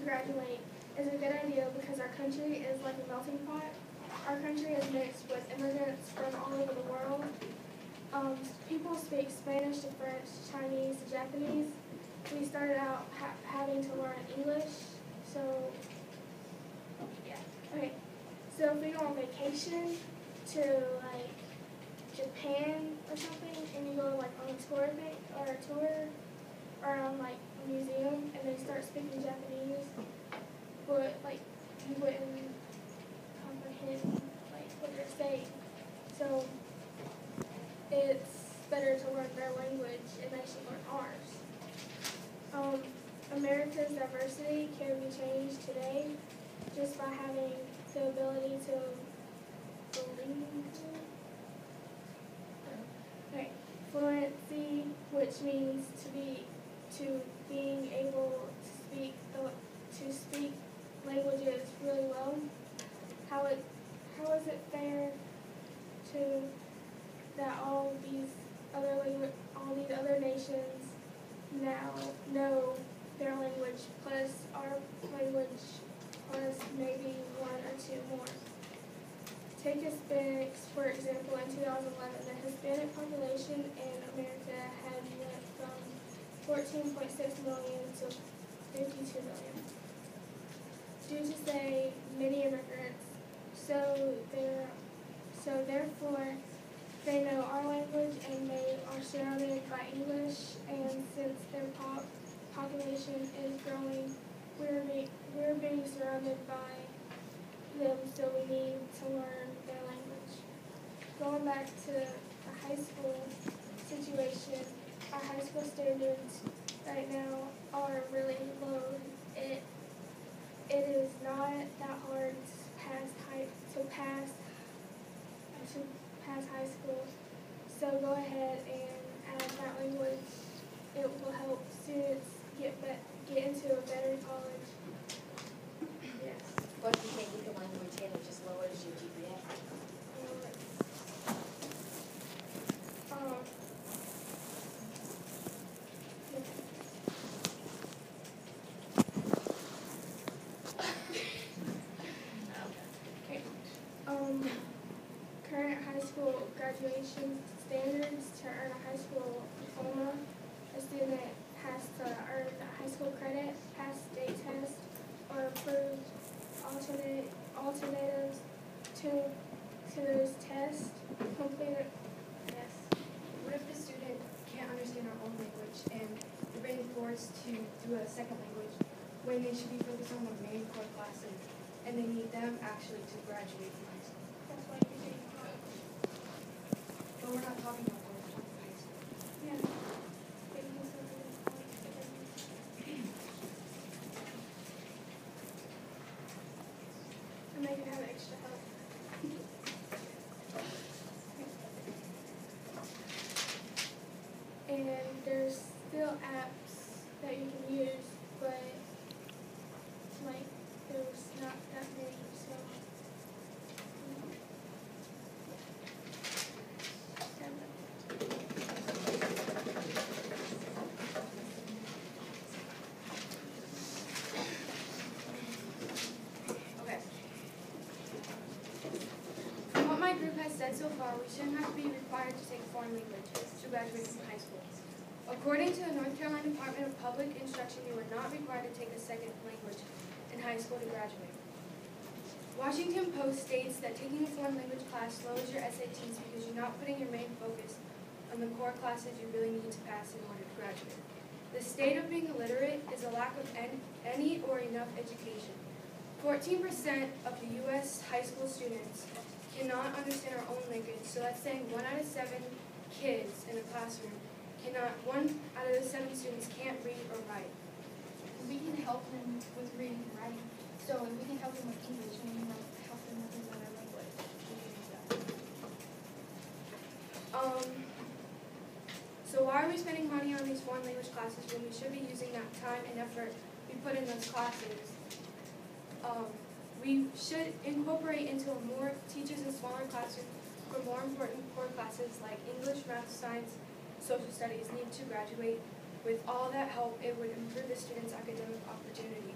graduate is a good idea because our country is like a melting pot. Our country is mixed with immigrants from all over the world. People speak Spanish to French, Chinese to Japanese. We started out having to learn English, so yeah. Okay, so if we go on vacation to like Japan or something, and you go like on a tour or on like a museum, and they start speaking Japanese, but like you wouldn't comprehend like what they're saying. So it's better to learn their language, and they should learn ours. America's diversity can be changed today just by having the ability to fluency, which means being able to speak languages really well. How is it fair to that all these other nations now know their language plus our language plus maybe one or two more? Take Hispanics, for example. In 2011, the Hispanic population in America had went from 14.6 million to 52 million. Due to say many immigrants, therefore they know our language and they are surrounded by English. And since their population is growing, we're being surrounded by them, so we need to learn their language. Going back to the high school situation, our high school standards right now are really low. It is not that hard to pass high school. So go ahead and add that language. It will help students get into a better college. Yes. What if you can't get the language in, it just lowers your GPA? Current high school graduation standards: to earn a high school diploma, a student has to earn a high school credit, pass state tests, or approved alternatives to those tests, completed. Yes. What if the student can't understand our own language and they're being forced to do a second language when they should be focused on the main core classes and they need them actually to graduate from high school? That's why you're getting college. But we're not talking about college, we're talking about high school. Yeah. Getting something in college, but then and they can have extra help. And there's still apps that you can use, but like there's not that many, so Okay. From what my group has said so far, we shouldn't have to be required to take a foreign language to graduate from high school. According to the North Carolina Department of Public Instruction, you are not required to take a second language in high school to graduate. Washington Post states that taking a foreign language class lowers your SATs because you're not putting your main focus on the core classes you really need to pass in order to graduate. The state of being illiterate is a lack of any or enough education. 14% of the U.S. high school students cannot understand our own language, so that's saying 1 out of 7 kids in a classroom one out of the 7 students can't read or write. We can help them with reading and writing. So if we can help them with English, we can help them with another language. So why are we spending money on these foreign language classes when we should be using that time and effort we put in those classes? We should incorporate into more teachers in smaller classrooms for more important core classes like English, math, science, social studies need to graduate. With all that help, it would improve the students' academic opportunity.